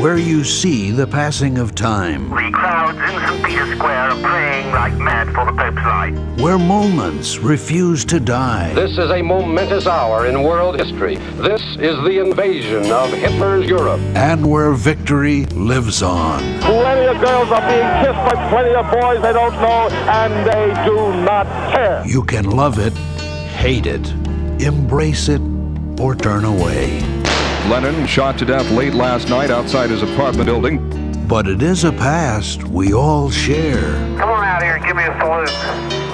where you see the passing of time. The crowds in St. Peter's Square are praying like mad for the Pope's light. Where moments refuse to die. This is a momentous hour in world history. This is the invasion of Hitler's Europe. And where victory lives on. Plenty of girls are being kissed by plenty of boys they don't know, and they do not care. You can love it, hate it, embrace it, or turn away. Lennon shot to death late last night outside his apartment building. But it is a past we all share. Come on out here and give me a salute.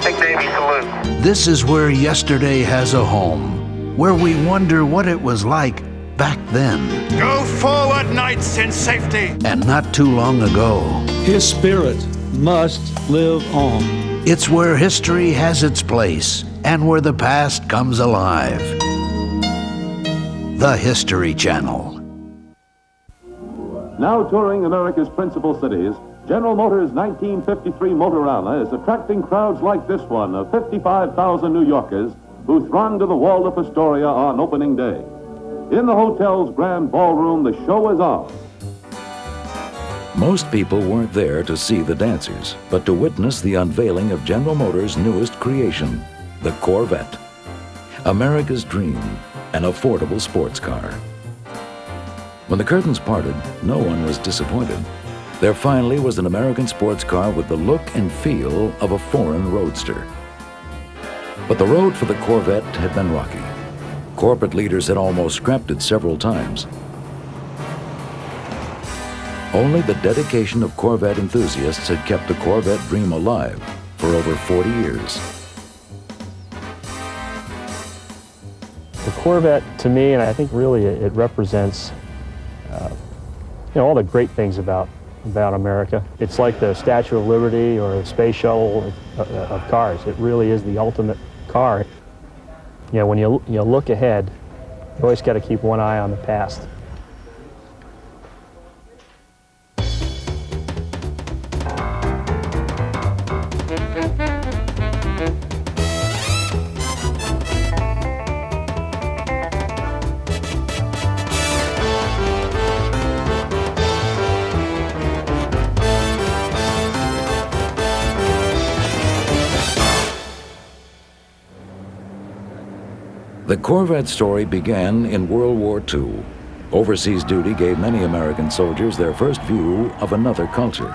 Big Navy salute. This is where yesterday has a home, where we wonder what it was like back then. Go forward, knights, in safety. And not too long ago. His spirit must live on. It's where history has its place and where the past comes alive. The History Channel. Now touring America's principal cities, General Motors' 1953 Motorama is attracting crowds like this one of 55,000 New Yorkers who throng to the Waldorf Astoria on opening day. In the hotel's grand ballroom, the show is on. Most people weren't there to see the dancers, but to witness the unveiling of General Motors' newest creation, the Corvette. America's dream, an affordable sports car. When the curtains parted, no one was disappointed. There finally was an American sports car with the look and feel of a foreign roadster. But the road for the Corvette had been rocky. Corporate leaders had almost scrapped it several times. Only the dedication of Corvette enthusiasts had kept the Corvette dream alive for over 40 years. The Corvette, to me, and I think really it represents all the great things about America. It's like the Statue of Liberty or the space shuttle of cars. It really is the ultimate car. When you look ahead, you always got to keep one eye on the past. The Corvette story began in World War II. Overseas duty gave many American soldiers their first view of another culture.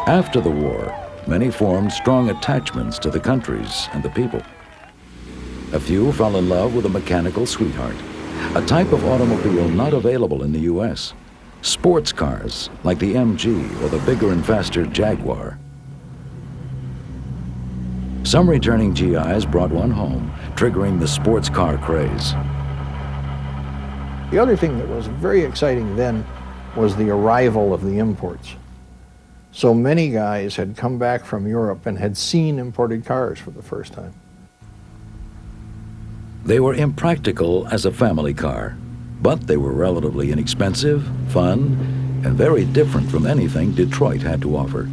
After the war, many formed strong attachments to the countries and the people. A few fell in love with a mechanical sweetheart, a type of automobile not available in the U.S. Sports cars like the MG or the bigger and faster Jaguar. Some returning GIs brought one home, triggering the sports car craze. The other thing that was very exciting then was the arrival of the imports. So many guys had come back from Europe and had seen imported cars for the first time. They were impractical as a family car, but they were relatively inexpensive, fun, and very different from anything Detroit had to offer.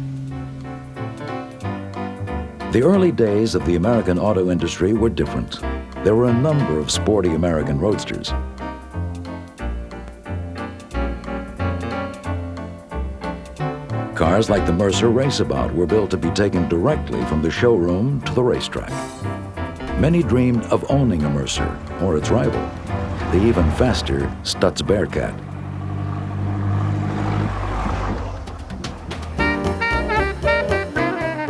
The early days of the American auto industry were different. There were a number of sporty American roadsters. Cars like the Mercer Raceabout were built to be taken directly from the showroom to the racetrack. Many dreamed of owning a Mercer or its rival, the even faster Stutz Bearcat.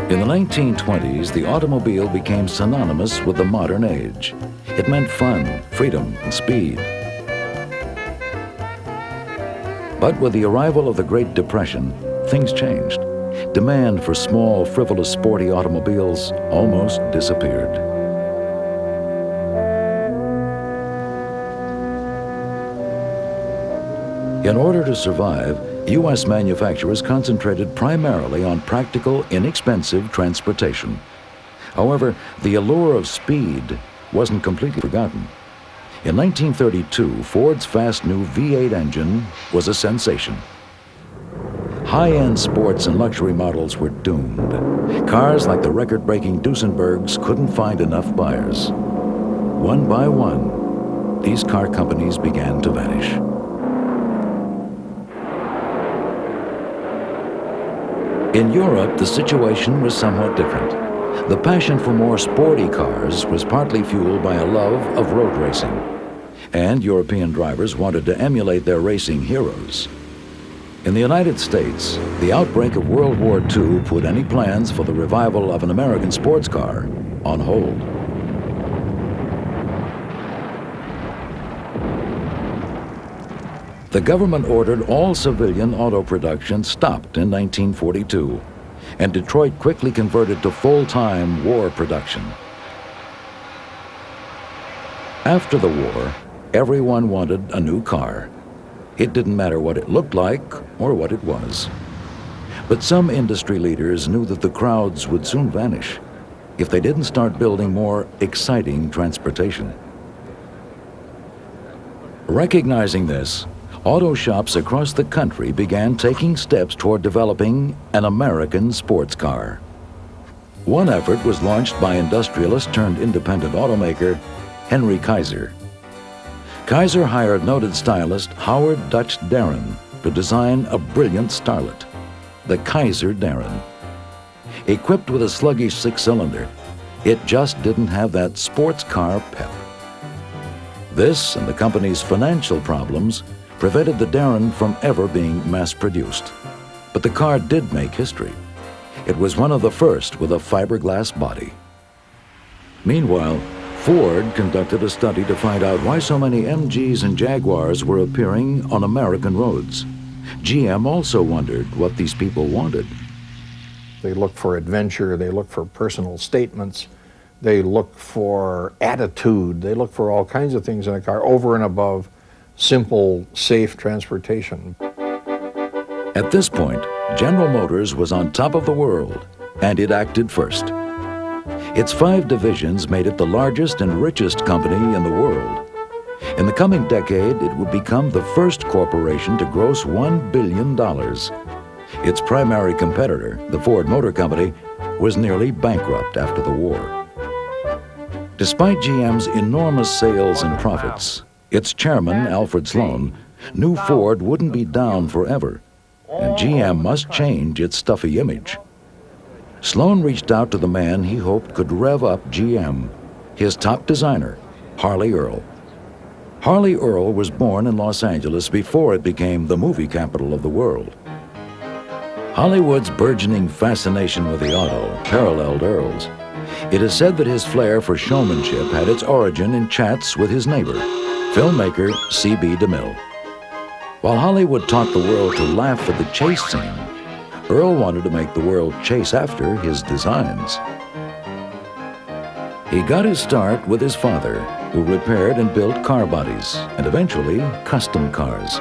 In the 1920s, the automobile became synonymous with the modern age. It meant fun, freedom, and speed. But with the arrival of the Great Depression, things changed. Demand for small, frivolous, sporty automobiles almost disappeared. In order to survive, U.S. manufacturers concentrated primarily on practical, inexpensive transportation. However, the allure of speed wasn't completely forgotten. In 1932, Ford's fast new V8 engine was a sensation. High-end sports and luxury models were doomed. Cars like the record-breaking Duesenbergs couldn't find enough buyers. One by one, these car companies began to vanish. In Europe, the situation was somewhat different. The passion for more sporty cars was partly fueled by a love of road racing, and European drivers wanted to emulate their racing heroes. In the United States, the outbreak of World War II put any plans for the revival of an American sports car on hold. The government ordered all civilian auto production stopped in 1942, and Detroit quickly converted to full-time war production. After the war, everyone wanted a new car. It didn't matter what it looked like or what it was. But some industry leaders knew that the crowds would soon vanish if they didn't start building more exciting transportation. Recognizing this, auto shops across the country began taking steps toward developing an American sports car. One effort was launched by industrialist turned independent automaker Henry Kaiser. Kaiser hired noted stylist Howard Dutch Darren to design a brilliant starlet, the Kaiser Darren. Equipped with a sluggish six-cylinder, it just didn't have that sports car pep. This and the company's financial problems prevented the Darren from ever being mass-produced. But the car did make history. It was one of the first with a fiberglass body. Meanwhile, Ford conducted a study to find out why so many MGs and Jaguars were appearing on American roads. GM also wondered what these people wanted. They look for adventure, they look for personal statements, they look for attitude, they look for all kinds of things in a car over and above simple, safe transportation. At this point, General Motors was on top of the world, and it acted first. Its 5 divisions made it the largest and richest company in the world. In the coming decade, it would become the first corporation to gross $1 billion. Its primary competitor, the Ford Motor Company, was nearly bankrupt after the war. Despite GM's enormous sales and profits, its chairman, Alfred Sloan, knew Ford wouldn't be down forever, and GM must change its stuffy image. Sloan reached out to the man he hoped could rev up GM, his top designer, Harley Earl. Harley Earl was born in Los Angeles before it became the movie capital of the world. Hollywood's burgeoning fascination with the auto paralleled Earl's. It is said that his flair for showmanship had its origin in chats with his neighbor, filmmaker C.B. DeMille. While Hollywood taught the world to laugh at the chase scene, Earl wanted to make the world chase after his designs. He got his start with his father, who repaired and built car bodies, and eventually custom cars.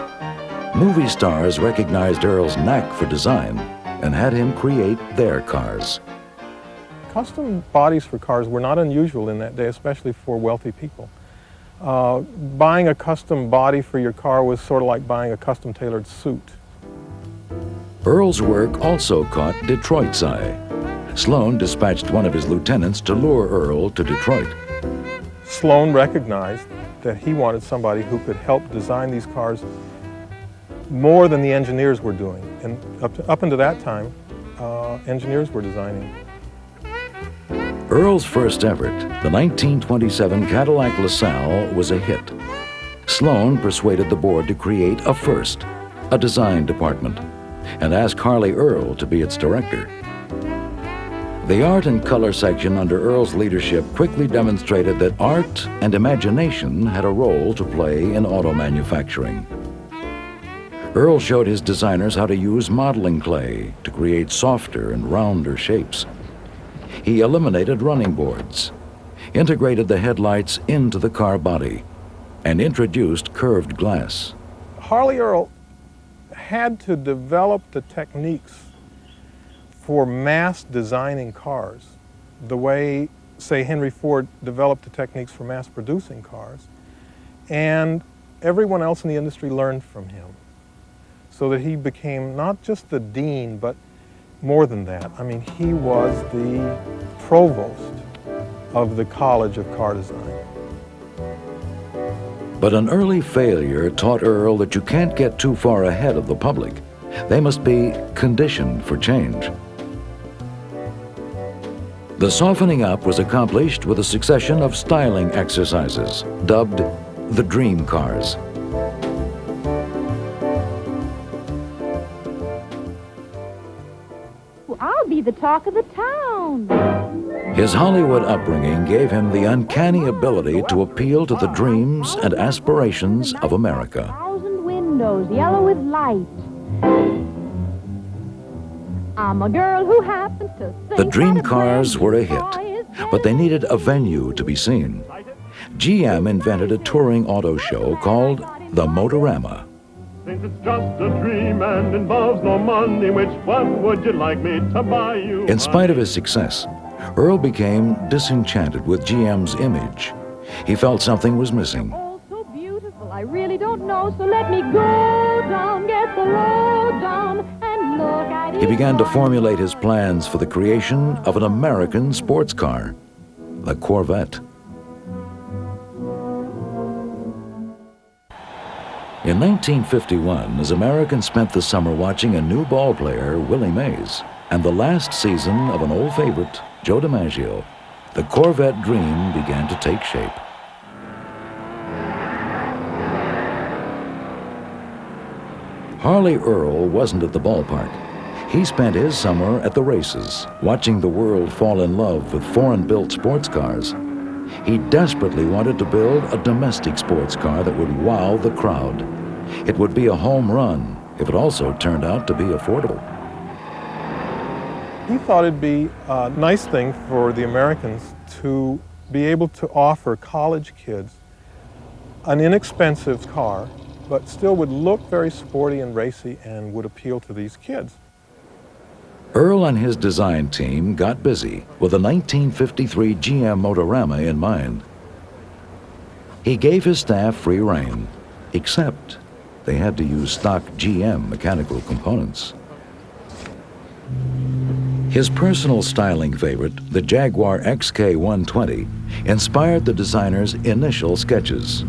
Movie stars recognized Earl's knack for design and had him create their cars. Custom bodies for cars were not unusual in that day, especially for wealthy people. Buying a custom body for your car was sort of like buying a custom tailored suit. Earl's work also caught Detroit's eye. Sloan dispatched one of his lieutenants to lure Earl to Detroit. Sloan recognized that he wanted somebody who could help design these cars more than the engineers were doing. And up until that time, engineers were designing. Earl's first effort, the 1927 Cadillac LaSalle, was a hit. Sloan persuaded the board to create a first, a design department, and asked Harley Earl to be its director. The art and color section under Earl's leadership quickly demonstrated that art and imagination had a role to play in auto manufacturing. Earl showed his designers how to use modeling clay to create softer and rounder shapes. He eliminated running boards, integrated the headlights into the car body, and introduced curved glass. Harley Earl had to develop the techniques for mass designing cars, the way, say, Henry Ford developed the techniques for mass producing cars, and everyone else in the industry learned from him, so that he became not just the dean, but more than that. I mean, he was the provost of the College of Car Design. But an early failure taught Earl that you can't get too far ahead of the public. They must be conditioned for change. The softening up was accomplished with a succession of styling exercises, dubbed the Dream Cars. I'll be the talk of the town. His Hollywood upbringing gave him the uncanny ability to appeal to the dreams and aspirations of America. 1,000 windows, yellow with light. I'm a girl who happened to think The Dream Cars were a hit, but they needed a venue to be seen. GM invented a touring auto show called the Motorama. Since it's just a dream and involves no money, which one would you like me to buy you? In spite of his success, Earl became disenchanted with GM's image. He felt something was missing. Oh, so beautiful, I really don't know, so let me go down, get the road down, and look at it. He began to formulate his plans for the creation of an American sports car, the Corvette. In 1951, as Americans spent the summer watching a new ball player, Willie Mays, and the last season of an old favorite, Joe DiMaggio, the Corvette dream began to take shape. Harley Earl wasn't at the ballpark. He spent his summer at the races, watching the world fall in love with foreign-built sports cars. He desperately wanted to build a domestic sports car that would wow the crowd. It would be a home run if it also turned out to be affordable. He thought it'd be a nice thing for the Americans to be able to offer college kids an inexpensive car, but still would look very sporty and racy and would appeal to these kids. Earl and his design team got busy with a 1953 GM Motorama in mind. He gave his staff free rein, except they had to use stock GM mechanical components. His personal styling favorite, the Jaguar XK120, inspired the designer's initial sketches.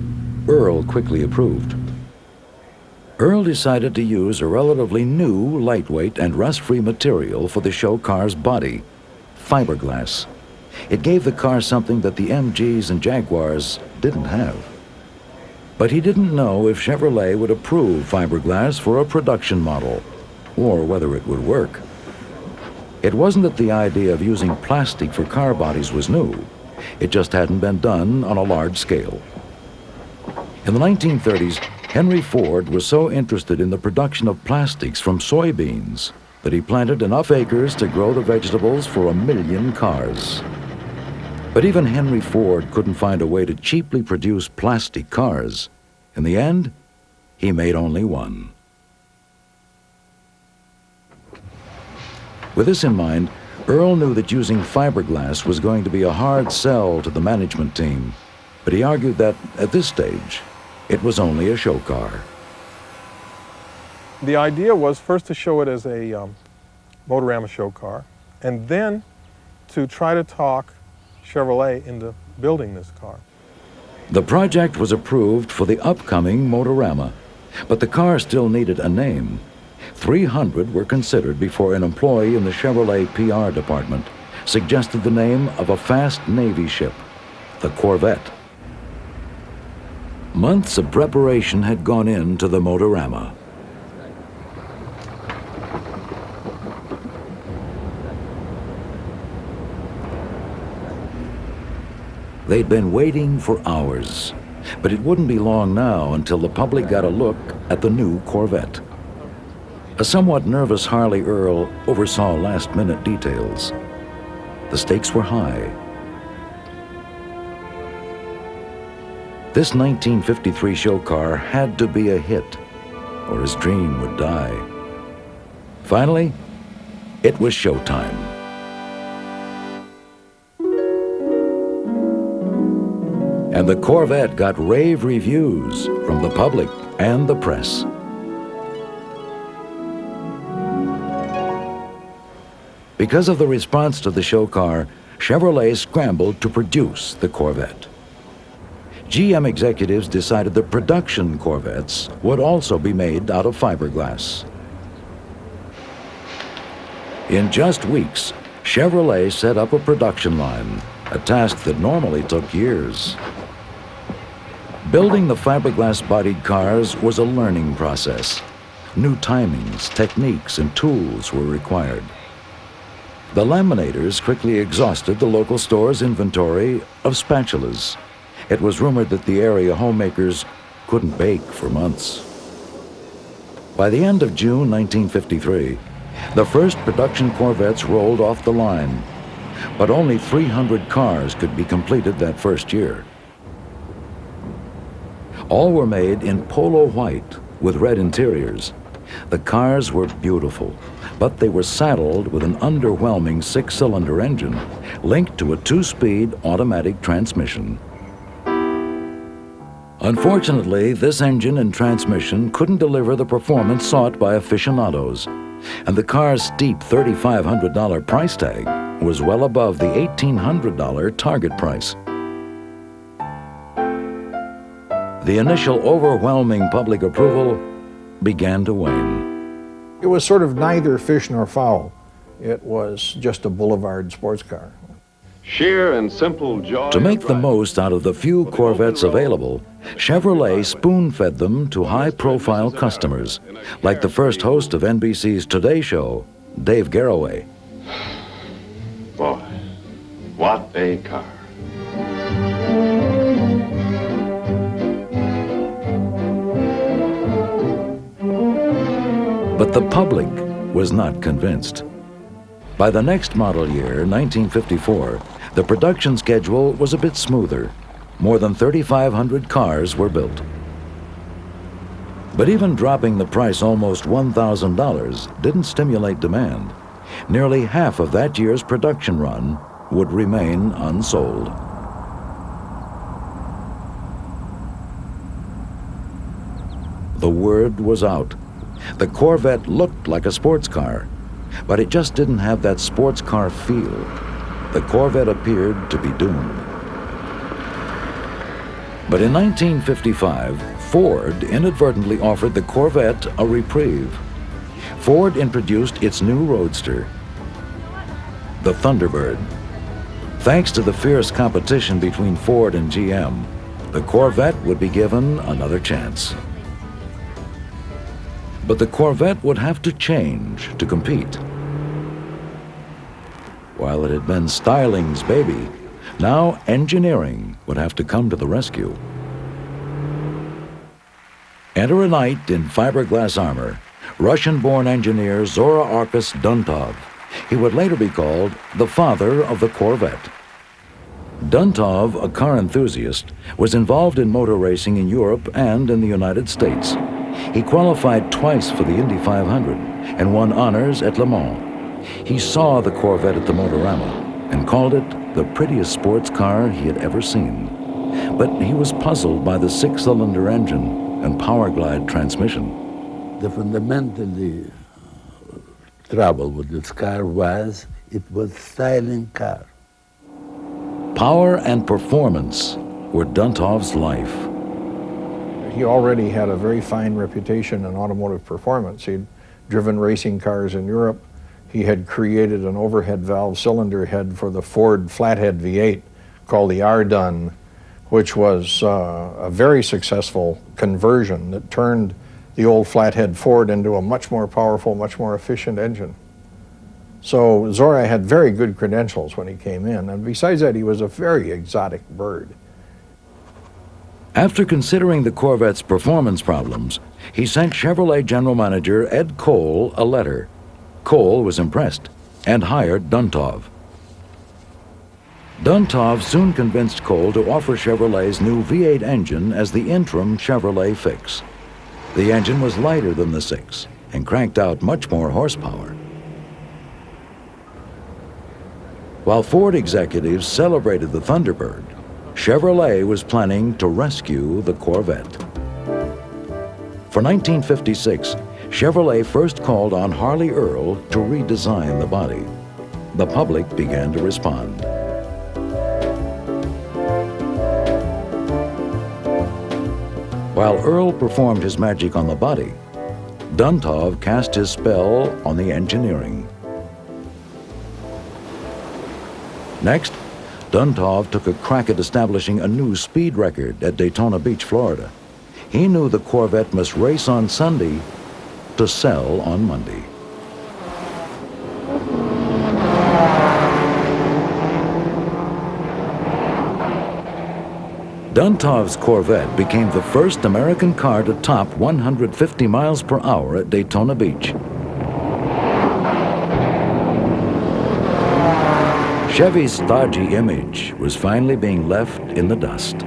Earl quickly approved. Earl decided to use a relatively new, lightweight, and rust-free material for the show car's body, fiberglass. It gave the car something that the MGs and Jaguars didn't have. But he didn't know if Chevrolet would approve fiberglass for a production model, or whether it would work. It wasn't that the idea of using plastic for car bodies was new. It just hadn't been done on a large scale. In the 1930s, Henry Ford was so interested in the production of plastics from soybeans that he planted enough acres to grow the vegetables for 1 million cars. But even Henry Ford couldn't find a way to cheaply produce plastic cars. In the end, he made only one. With this in mind, Earl knew that using fiberglass was going to be a hard sell to the management team, but he argued that, at this stage, it was only a show car. The idea was first to show it as a Motorama show car, and then to try to talk Chevrolet into building this car. The project was approved for the upcoming Motorama, but the car still needed a name. 300 were considered before an employee in the Chevrolet PR department suggested the name of a fast Navy ship, the Corvette. Months of preparation had gone into the Motorama. They'd been waiting for hours, but it wouldn't be long now until the public got a look at the new Corvette. A somewhat nervous Harley Earl oversaw last-minute details. The stakes were high. This 1953 show car had to be a hit, or his dream would die. Finally, it was showtime. And the Corvette got rave reviews from the public and the press. Because of the response to the show car, Chevrolet scrambled to produce the Corvette. GM executives decided the production Corvettes would also be made out of fiberglass. In just weeks, Chevrolet set up a production line, a task that normally took years. Building the fiberglass-bodied cars was a learning process. New timings, techniques, and tools were required. The laminators quickly exhausted the local store's inventory of spatulas. It was rumored that the area homemakers couldn't bake for months. By the end of June 1953, the first production Corvettes rolled off the line, but only 300 cars could be completed that first year. All were made in polo white with red interiors. The cars were beautiful, but they were saddled with an underwhelming 6-cylinder engine linked to a 2-speed automatic transmission. Unfortunately, this engine and transmission couldn't deliver the performance sought by aficionados, and the car's steep $3,500 price tag was well above the $1,800 target price. The initial overwhelming public approval began to wane. It was sort of neither fish nor fowl. It was just a boulevard sports car. Sheer and simple joy. To make the most out of the few Corvettes available, Chevrolet spoon-fed them to high-profile customers, like the first host of NBC's Today Show, Dave Garroway. Boy, what a car. But the public was not convinced. By the next model year, 1954, the production schedule was a bit smoother. More than 3,500 cars were built. But even dropping the price almost $1,000 didn't stimulate demand. Nearly half of that year's production run would remain unsold. The word was out. The Corvette looked like a sports car, but it just didn't have that sports car feel. The Corvette appeared to be doomed. But in 1955, Ford inadvertently offered the Corvette a reprieve. Ford introduced its new roadster, the Thunderbird. Thanks to the fierce competition between Ford and GM, the Corvette would be given another chance. But the Corvette would have to change to compete. While it had been styling's baby, now engineering would have to come to the rescue. Enter a knight in fiberglass armor, Russian-born engineer Zora Arkus Duntov. He would later be called the father of the Corvette. Duntov, a car enthusiast, was involved in motor racing in Europe and in the United States. He qualified twice for the Indy 500 and won honors at Le Mans. He saw the Corvette at the Motorama and called it the prettiest sports car he had ever seen. But he was puzzled by the 6-cylinder engine and power glide transmission. The fundamentally trouble with this car was it was a styling car. Power and performance were Duntov's life. He already had a very fine reputation in automotive performance. He'd driven racing cars in Europe. He had created an overhead valve cylinder head for the Ford flathead V8 called the R-Dun, which was a very successful conversion that turned the old flathead Ford into a much more powerful, much more efficient engine. So Zora had very good credentials when he came in, and besides that, he was a very exotic bird. After considering the Corvette's performance problems, he sent Chevrolet General Manager Ed Cole a letter. Cole was impressed and hired Duntov. Duntov soon convinced Cole to offer Chevrolet's new V8 engine as the interim Chevrolet fix. The engine was lighter than the 6 and cranked out much more horsepower. While Ford executives celebrated the Thunderbird, Chevrolet was planning to rescue the Corvette. For 1956, Chevrolet first called on Harley Earl to redesign the body. The public began to respond. While Earl performed his magic on the body, Duntov cast his spell on the engineering. Next, Duntov took a crack at establishing a new speed record at Daytona Beach, Florida. He knew the Corvette must race on Sunday to sell on Monday. Duntov's Corvette became the first American car to top 150 miles per hour at Daytona Beach. Chevy's stodgy image was finally being left in the dust.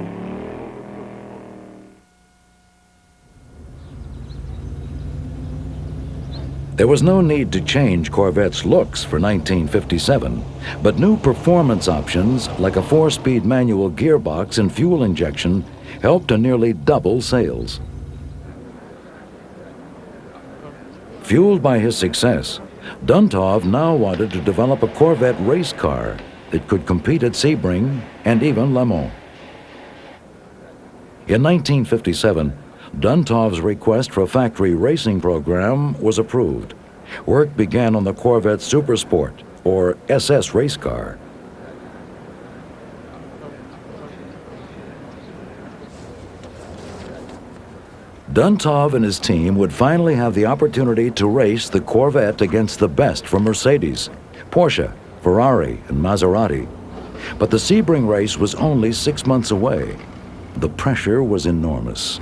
There was no need to change Corvette's looks for 1957, but new performance options like a 4-speed manual gearbox and fuel injection helped to nearly double sales. Fueled by his success, Duntov now wanted to develop a Corvette race car that could compete at Sebring and even Le Mans. In 1957, Duntov's request for a factory racing program was approved. Work began on the Corvette Supersport, or SS race car. Duntov and his team would finally have the opportunity to race the Corvette against the best from Mercedes, Porsche, Ferrari, and Maserati. But the Sebring race was only 6 months away. The pressure was enormous.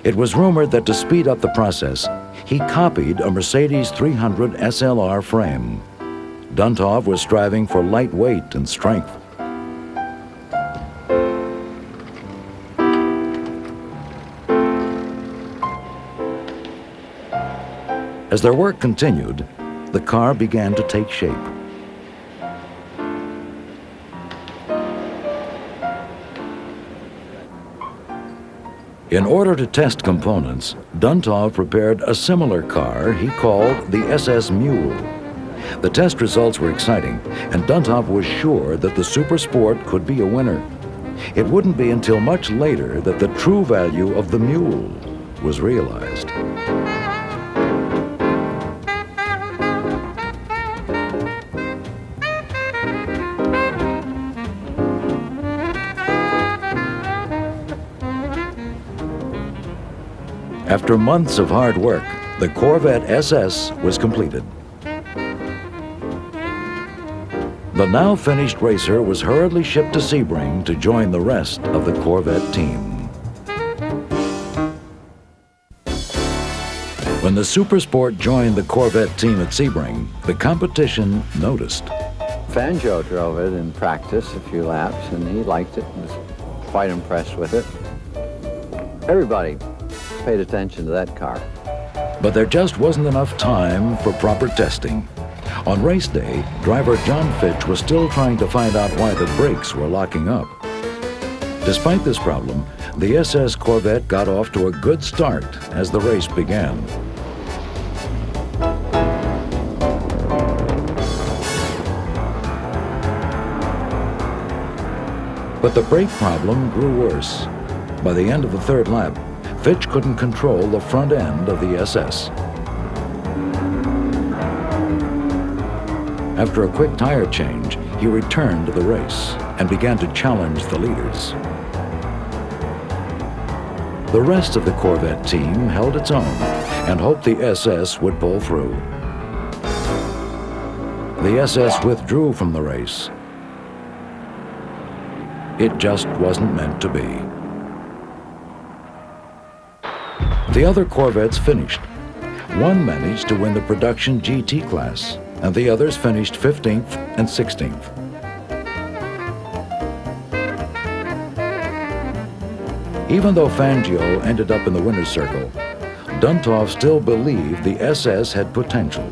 It was rumored that to speed up the process, he copied a Mercedes 300 SLR frame. Duntov was striving for lightweight and strength. As their work continued, the car began to take shape. In order to test components, Duntov prepared a similar car he called the SS Mule. The test results were exciting, and Duntov was sure that the Supersport could be a winner. It wouldn't be until much later that the true value of the Mule was realized. After months of hard work, the Corvette SS was completed. The now finished racer was hurriedly shipped to Sebring to join the rest of the Corvette team. When the Supersport joined the Corvette team at Sebring, the competition noticed. Fangio drove it in practice a few laps, and he liked it and was quite impressed with it. Everybody paid attention to that car. But there just wasn't enough time for proper testing. On race day, driver John Fitch was still trying to find out why the brakes were locking up. Despite this problem, the SS Corvette got off to a good start as the race began. But the brake problem grew worse. By the end of the third lap, Fitch couldn't control the front end of the SS. After a quick tire change, he returned to the race and began to challenge the leaders. The rest of the Corvette team held its own and hoped the SS would pull through. The SS withdrew from the race. It just wasn't meant to be. The other Corvettes finished. One managed to win the production GT class, and the others finished 15th and 16th. Even though Fangio ended up in the winner's circle, Duntov still believed the SS had potential.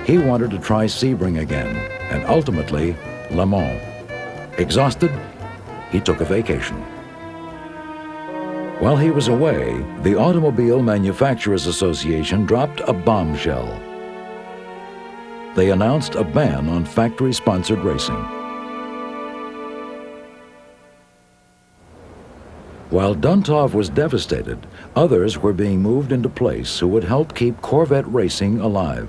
He wanted to try Sebring again, and ultimately, Le Mans. Exhausted, he took a vacation. While he was away, the Automobile Manufacturers Association dropped a bombshell. they announced a ban on factory-sponsored racing. While Duntov was devastated, others were being moved into place who would help keep Corvette racing alive.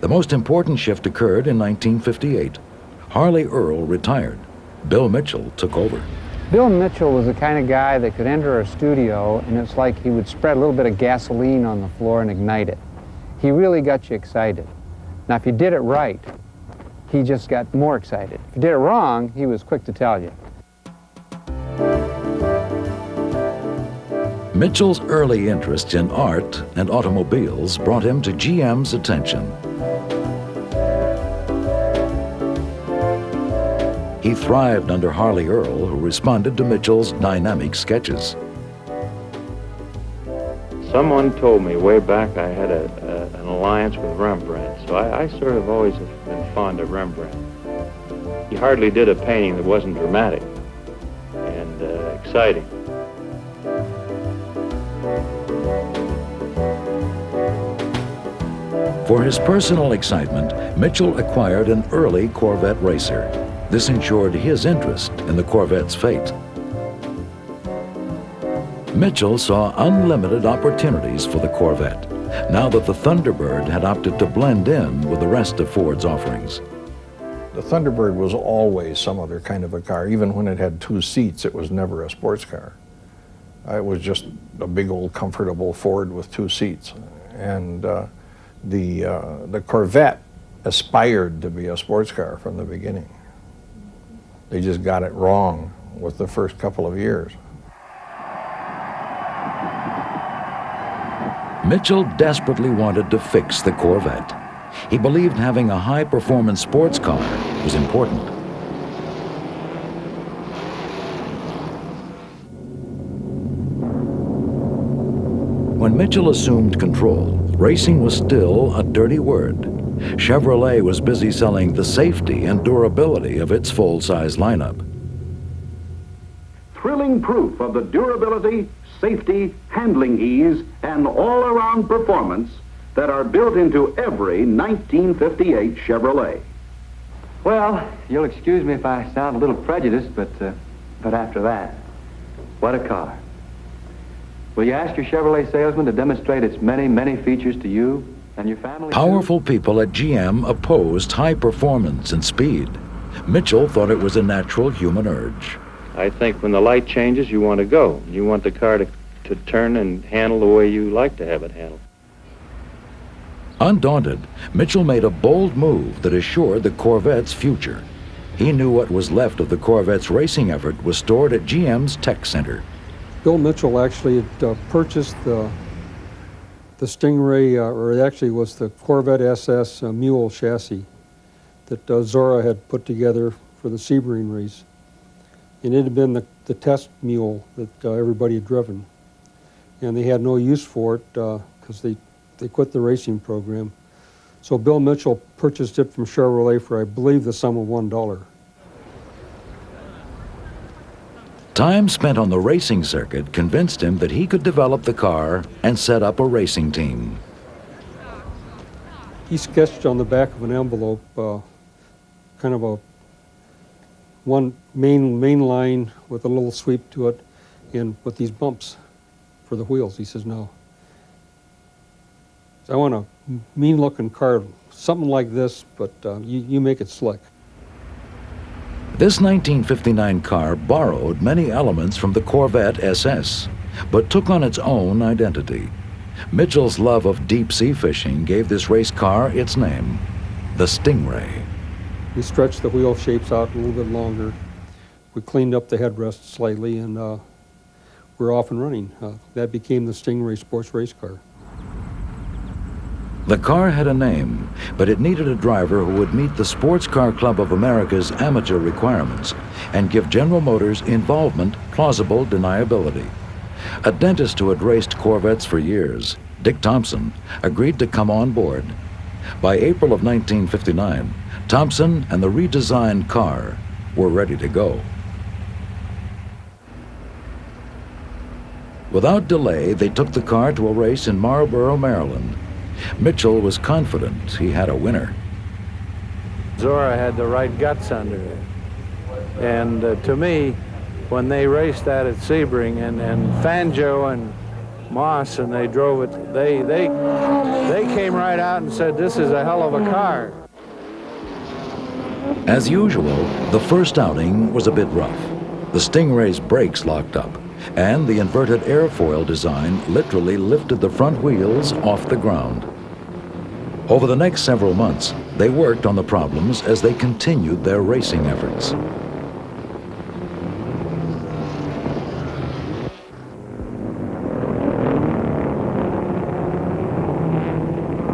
The most important shift occurred in 1958. Harley Earl retired. Bill Mitchell took over. Bill Mitchell was the kind of guy that could enter a studio and it's like he would spread a little bit of gasoline on the floor and ignite it. He really got you excited. Now, if you did it right, he just got more excited. If you did it wrong, he was quick to tell you. Mitchell's early interest in art and automobiles brought him to GM's attention. He thrived under Harley Earl, who responded to Mitchell's dynamic sketches. Someone told me way back I had an alliance with Rembrandt, so I sort of always have been fond of Rembrandt. He hardly did a painting that wasn't dramatic and exciting. For his personal excitement, Mitchell acquired an early Corvette racer. This ensured his interest in the Corvette's fate. Mitchell saw unlimited opportunities for the Corvette, now that the Thunderbird had opted to blend in with the rest of Ford's offerings. The Thunderbird was always some other kind of a car. Even when it had 2 seats, it was never a sports car. It was just a big old comfortable Ford with 2 seats. And the Corvette aspired to be a sports car from the beginning. They just got it wrong with the first couple of years. Mitchell desperately wanted to fix the Corvette. He believed having a high-performance sports car was important. When Mitchell assumed control, racing was still a dirty word. Chevrolet was busy selling the safety and durability of its full-size lineup. Thrilling proof of the durability, safety, handling ease, and all-around performance that are built into every 1958 Chevrolet. Well, you'll excuse me if I sound a little prejudiced, but after that, what a car. Will you ask your Chevrolet salesman to demonstrate its many, many features to you and your family? Powerful people at GM opposed high performance and speed. Mitchell thought it was a natural human urge. I think when the light changes, you want to go. You want the car to turn and handle the way you like to have it handled. Undaunted, Mitchell made a bold move that assured the Corvette's future. He knew what was left of the Corvette's racing effort was stored at GM's Tech Center. Bill Mitchell actually had purchased the Stingray, or it actually was the Corvette SS mule chassis that Zora had put together for the Sebring race. And it had been the test mule that everybody had driven. And they had no use for it because they quit the racing program. So Bill Mitchell purchased it from Chevrolet for, I believe, the sum of $1. Time spent on the racing circuit convinced him that he could develop the car and set up a racing team. He sketched on the back of an envelope kind of one main line with a little sweep to it and with these bumps for the wheels. He says, no. I want a mean-looking car, something like this, but you make it slick. This 1959 car borrowed many elements from the Corvette SS, but took on its own identity. Mitchell's love of deep-sea fishing gave this race car its name, the Stingray. We stretched the wheel shapes out a little bit longer. We cleaned up the headrest slightly, and we're off and running. That became the Stingray sports race car. The car had a name, but it needed a driver who would meet the Sports Car Club of America's amateur requirements and give General Motors' involvement plausible deniability. A dentist who had raced Corvettes for years, Dick Thompson, agreed to come on board. By April of 1959, Thompson and the redesigned car were ready to go. Without delay, they took the car to a race in Marlboro, Maryland. Mitchell was confident he had a winner. Zora had the right guts under it. And to me, when they raced that at Sebring and Fangio and Moss and they drove it, they came right out and said, this is a hell of a car. As usual, the first outing was a bit rough. The Stingray's brakes locked up, and the inverted airfoil design literally lifted the front wheels off the ground. Over the next several months, they worked on the problems as they continued their racing efforts.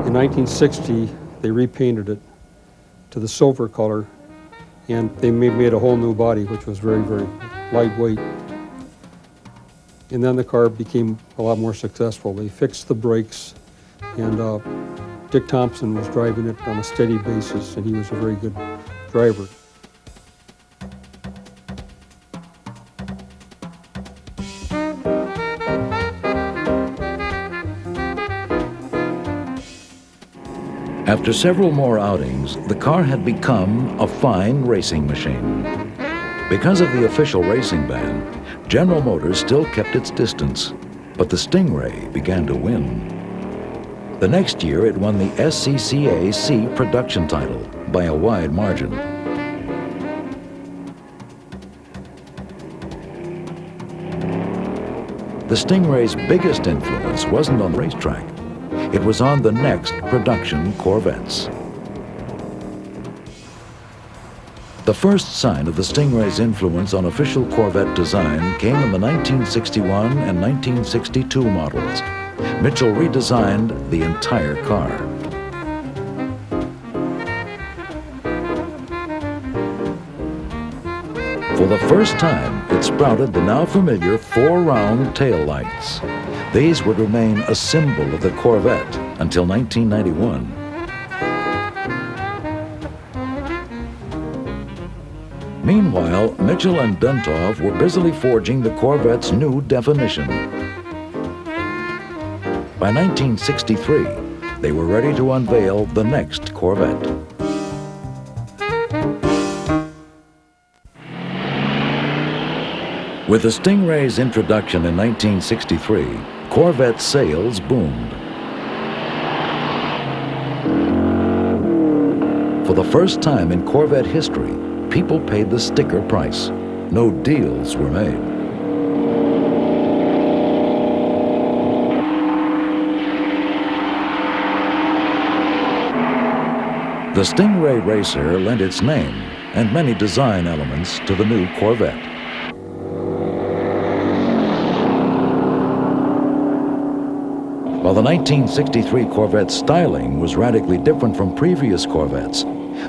In 1960, they repainted it to the silver color, and they made a whole new body, which was very, very lightweight. And then the car became a lot more successful. They fixed the brakes, and Dick Thompson was driving it on a steady basis, and he was a very good driver. After several more outings, the car had become a fine racing machine. Because of the official racing ban, General Motors still kept its distance, but the Stingray began to win. The next year, it won the SCCA C production title by a wide margin. The Stingray's biggest influence wasn't on the racetrack. It was on the next production Corvettes. The first sign of the Stingray's influence on official Corvette design came in the 1961 and 1962 models. Mitchell redesigned the entire car. For the first time, it sprouted the now familiar four-round tail lights. These would remain a symbol of the Corvette until 1991. Meanwhile, Mitchell and Duntov were busily forging the Corvette's new definition. By 1963, they were ready to unveil the next Corvette. With the Stingray's introduction in 1963, Corvette sales boomed. For the first time in Corvette history, people paid the sticker price. No deals were made. The Stingray Racer lent its name and many design elements to the new Corvette. While the 1963 Corvette's styling was radically different from previous Corvettes,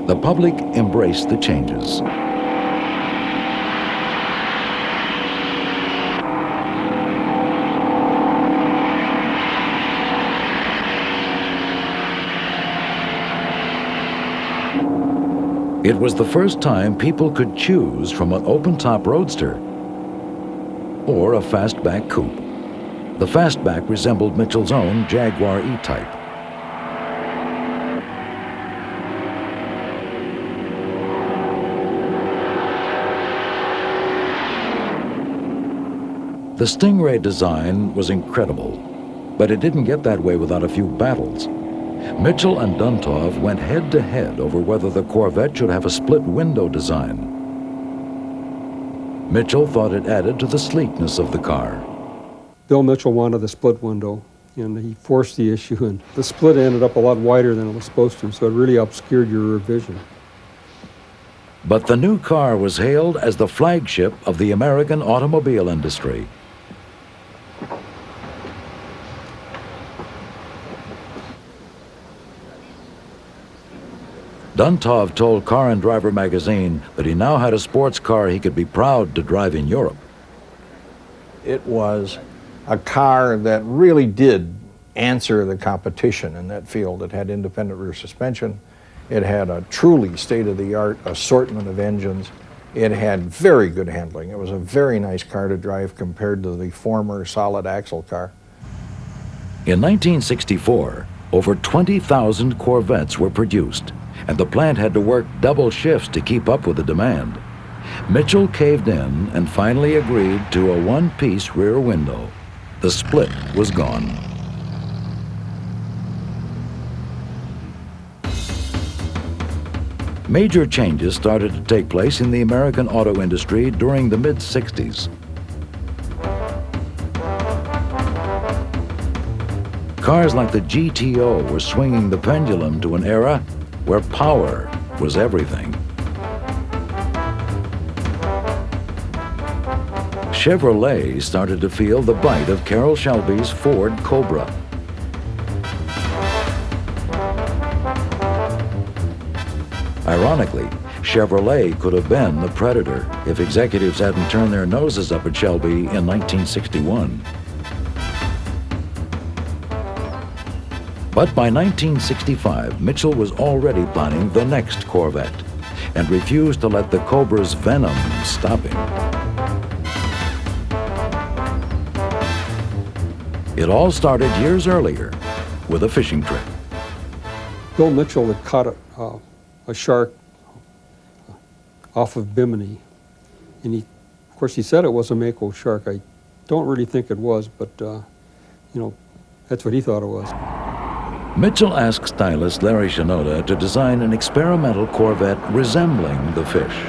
the public embraced the changes. It was the first time people could choose from an open-top roadster or a fastback coupe. The fastback resembled Mitchell's own Jaguar E-Type. The Stingray design was incredible, but it didn't get that way without a few battles. Mitchell and Duntov went head-to-head over whether the Corvette should have a split window design. Mitchell thought it added to the sleekness of the car. Bill Mitchell wanted the split window, and he forced the issue, and the split ended up a lot wider than it was supposed to, so it really obscured your rear vision. But the new car was hailed as the flagship of the American automobile industry. Duntov told Car and Driver magazine that he now had a sports car he could be proud to drive in Europe. It was a car that really did answer the competition in that field. It had independent rear suspension. It had a truly state-of-the-art assortment of engines. It had very good handling. It was a very nice car to drive compared to the former solid axle car. In 1964, over 20,000 Corvettes were produced, and the plant had to work double shifts to keep up with the demand. Mitchell caved in and finally agreed to a one-piece rear window. The split was gone. Major changes started to take place in the American auto industry during the mid-60s. Cars like the GTO were swinging the pendulum to an era where power was everything. Chevrolet started to feel the bite of Carroll Shelby's Ford Cobra. Ironically, Chevrolet could have been the predator if executives hadn't turned their noses up at Shelby in 1961. But by 1965, Mitchell was already planning the next Corvette and refused to let the Cobra's venom stop him. It all started years earlier with a fishing trip. Bill Mitchell had caught a shark off of Bimini, and of course he said it was a Mako Shark. I don't really think it was, but that's what he thought it was. Mitchell asked stylist Larry Shinoda to design an experimental Corvette resembling the fish.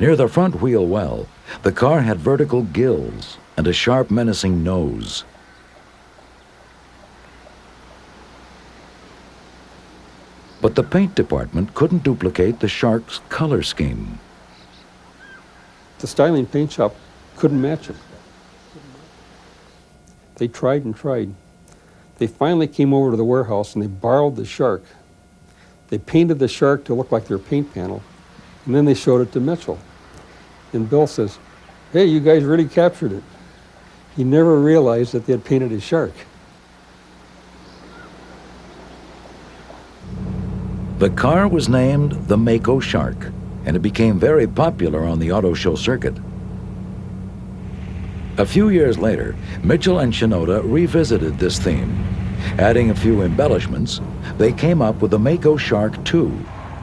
Near the front wheel well, the car had vertical gills and a sharp, menacing nose. But the paint department couldn't duplicate the shark's color scheme. The styling paint shop couldn't match it. They tried and tried. They finally came over to the warehouse and they borrowed the shark. They painted the shark to look like their paint panel, and then they showed it to Mitchell. And Bill says, "Hey, you guys really captured it." He never realized that they had painted a shark. The car was named the Mako Shark, and it became very popular on the auto show circuit. A few years later, Mitchell and Shinoda revisited this theme. Adding a few embellishments, they came up with the Mako Shark II,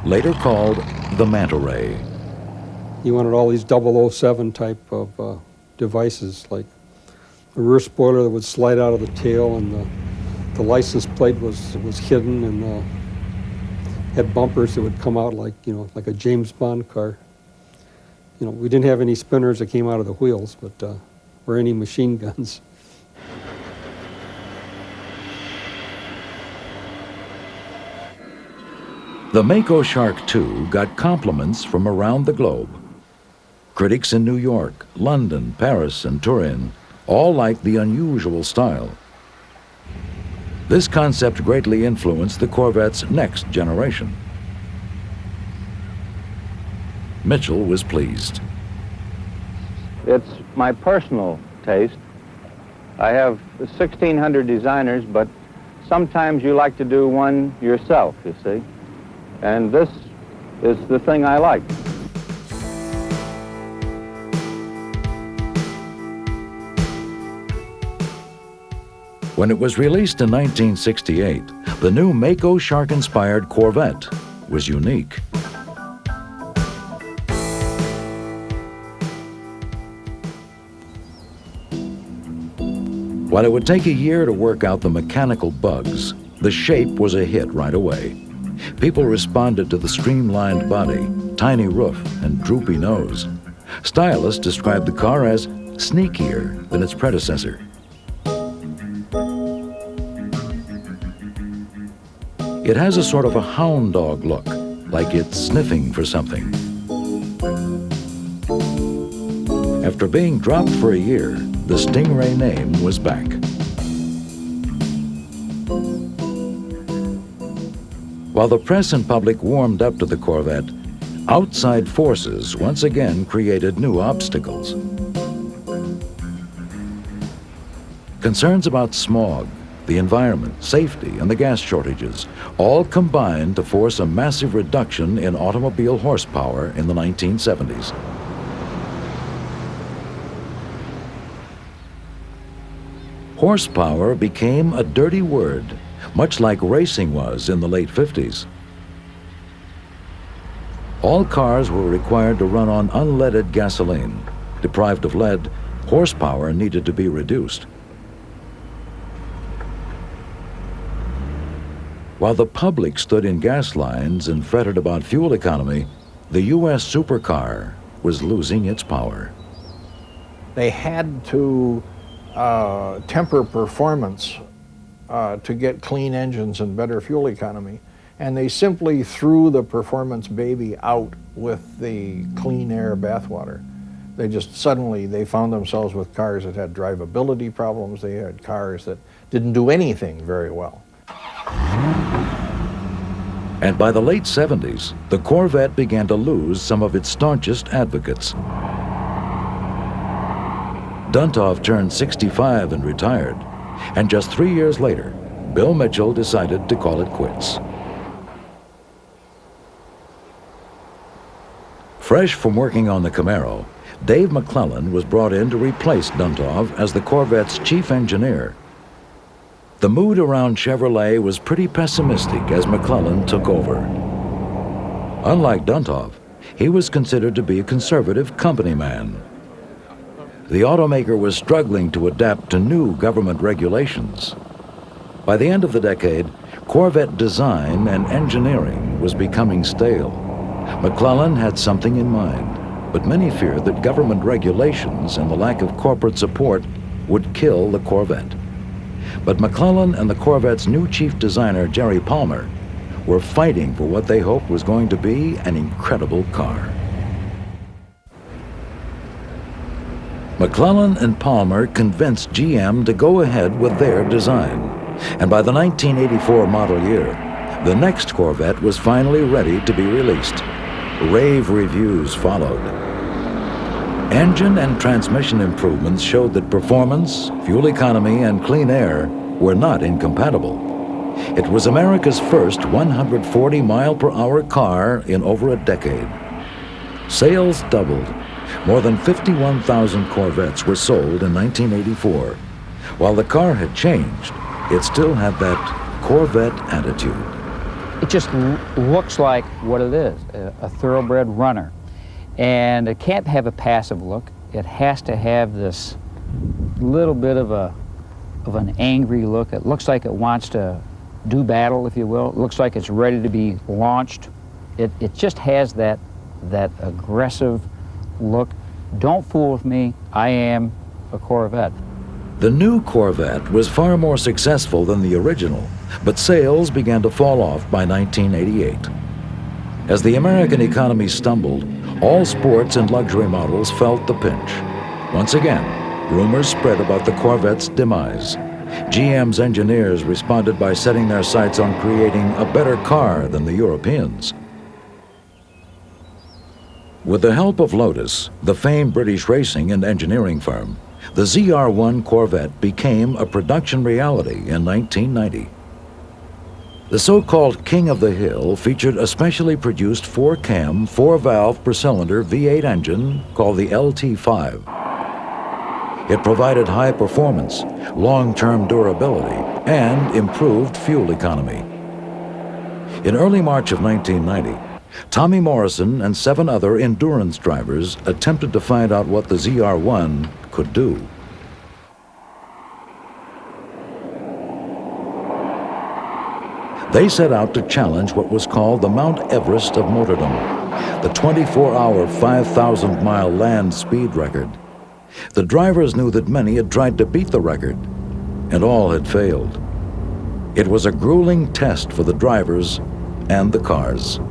later called the Manta Ray. He wanted all these 007 type of devices, like a rear spoiler that would slide out of the tail, and the license plate was hidden, and had bumpers that would come out like a James Bond car. We didn't have any spinners that came out of the wheels, but or any machine guns. The Mako Shark II got compliments from around the globe. Critics in New York, London, Paris, and Turin all liked the unusual style. This concept greatly influenced the Corvette's next generation. Mitchell was pleased. It's my personal taste. I have 1,600 designers, but sometimes you like to do one yourself, you see. And this is the thing I like. When it was released in 1968, the new Mako Shark-inspired Corvette was unique. While it would take a year to work out the mechanical bugs, the shape was a hit right away. People responded to the streamlined body, tiny roof, and droopy nose. Stylists described the car as sneakier than its predecessor. It has a sort of a hound dog look, like it's sniffing for something. After being dropped for a year, the Stingray name was back. While the press and public warmed up to the Corvette, outside forces once again created new obstacles. Concerns about smog, the environment, safety, and the gas shortages all combined to force a massive reduction in automobile horsepower in the 1970s. Horsepower became a dirty word, much like racing was in the late 50s. All cars were required to run on unleaded gasoline. Deprived of lead, horsepower needed to be reduced. While the public stood in gas lines and fretted about fuel economy, the U.S. supercar was losing its power. They had to temper performance to get clean engines and better fuel economy. And they simply threw the performance baby out with the clean air bathwater. They just suddenly, they found themselves with cars that had drivability problems. They had cars that didn't do anything very well. And by the late 70s, the Corvette began to lose some of its staunchest advocates. Duntov turned 65 and retired. And just 3 years later, Bill Mitchell decided to call it quits. Fresh from working on the Camaro, Dave McClellan was brought in to replace Duntov as the Corvette's chief engineer. The mood around Chevrolet was pretty pessimistic as McClellan took over. Unlike Duntov, he was considered to be a conservative company man. The automaker was struggling to adapt to new government regulations. By the end of the decade, Corvette design and engineering was becoming stale. McClellan had something in mind, but many feared that government regulations and the lack of corporate support would kill the Corvette. But McClellan and the Corvette's new chief designer, Jerry Palmer, were fighting for what they hoped was going to be an incredible car. McClellan and Palmer convinced GM to go ahead with their design, and by the 1984 model year, the next Corvette was finally ready to be released. Rave reviews followed. Engine and transmission improvements showed that performance, fuel economy, and clean air were not incompatible. It was America's first 140-mile-per-hour car in over a decade. Sales doubled. More than 51,000 Corvettes were sold in 1984. While the car had changed, it still had that Corvette attitude. It just looks like what it is, a thoroughbred runner. And it can't have a passive look. It has to have this little bit of an angry look. It looks like it wants to do battle, if you will. It looks like it's ready to be launched. It just has that aggressive look. Don't fool with me, I am a Corvette. The new Corvette was far more successful than the original, but sales began to fall off by 1988. As the American economy stumbled, all sports and luxury models felt the pinch. Once again, rumors spread about the Corvette's demise. GM's engineers responded by setting their sights on creating a better car than the Europeans. With the help of Lotus, the famed British racing and engineering firm, the ZR1 Corvette became a production reality in 1990. The so-called King of the Hill featured a specially produced 4-cam, 4-valve per-cylinder V8 engine called the LT5. It provided high performance, long-term durability, and improved fuel economy. In early March of 1990, Tommy Morrison and 7 other endurance drivers attempted to find out what the ZR1 could do. They set out to challenge what was called the Mount Everest of motordom, the 24-hour, 5,000-mile land speed record. The drivers knew that many had tried to beat the record, and all had failed. It was a grueling test for the drivers and the cars.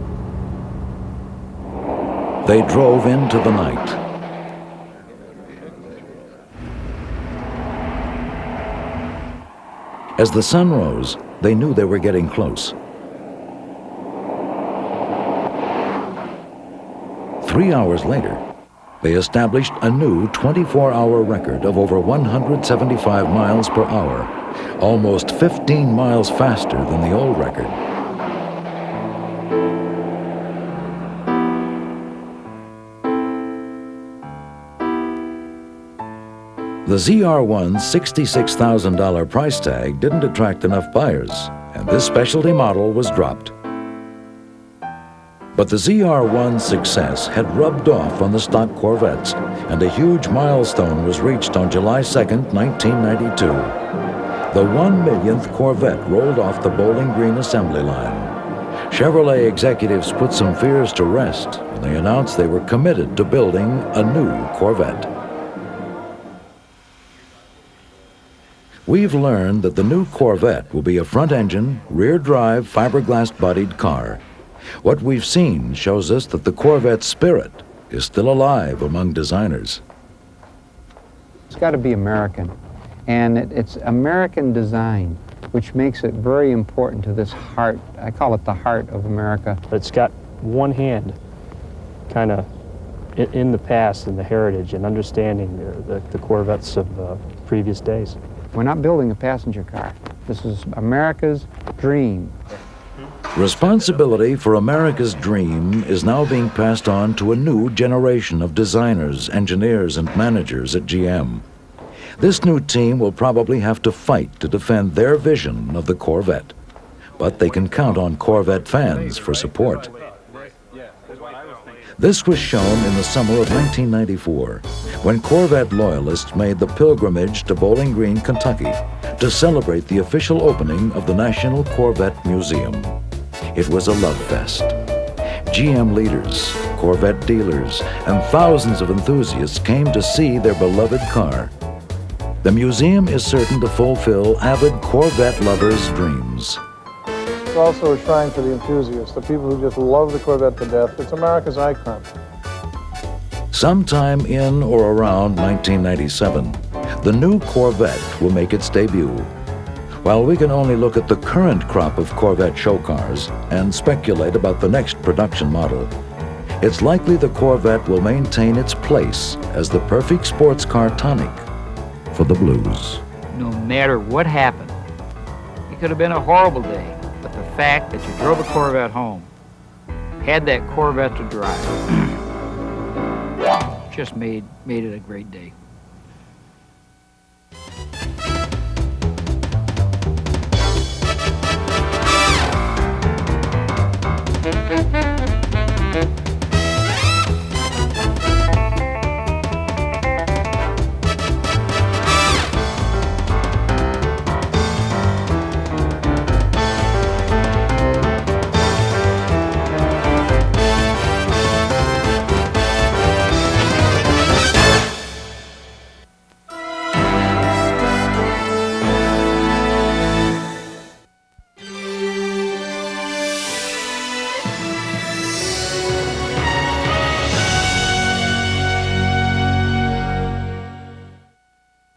They drove into the night. As the sun rose, they knew they were getting close. 3 hours later, they established a new 24-hour record of over 175 miles per hour, almost 15 miles faster than the old record. The ZR1's $66,000 price tag didn't attract enough buyers, and this specialty model was dropped. But the ZR1's success had rubbed off on the stock Corvettes, and a huge milestone was reached on July 2nd, 1992. The 1 millionth Corvette rolled off the Bowling Green assembly line. Chevrolet executives put some fears to rest when they announced they were committed to building a new Corvette. We've learned that the new Corvette will be a front-engine, rear-drive, fiberglass-bodied car. What we've seen shows us that the Corvette spirit is still alive among designers. It's got to be American, and it's American design, which makes it very important to this heart. I call it the heart of America. It's got one hand kind of in the past and the heritage and understanding the Corvettes of previous days. We're not building a passenger car. This is America's dream. Responsibility for America's dream is now being passed on to a new generation of designers, engineers, and managers at GM. This new team will probably have to fight to defend their vision of the Corvette, but they can count on Corvette fans for support. This was shown in the summer of 1994, when Corvette loyalists made the pilgrimage to Bowling Green, Kentucky, to celebrate the official opening of the National Corvette Museum. It was a love fest. GM leaders, Corvette dealers, and thousands of enthusiasts came to see their beloved car. The museum is certain to fulfill avid Corvette lovers' dreams. It's also a shrine for the enthusiasts, the people who just love the Corvette to death. It's America's icon. Sometime in or around 1997, the new Corvette will make its debut. While we can only look at the current crop of Corvette show cars and speculate about the next production model, it's likely the Corvette will maintain its place as the perfect sports car tonic for the blues. No matter what happened, it could have been a horrible day, but the fact that you drove a Corvette home, had that Corvette to drive, just made it a great day.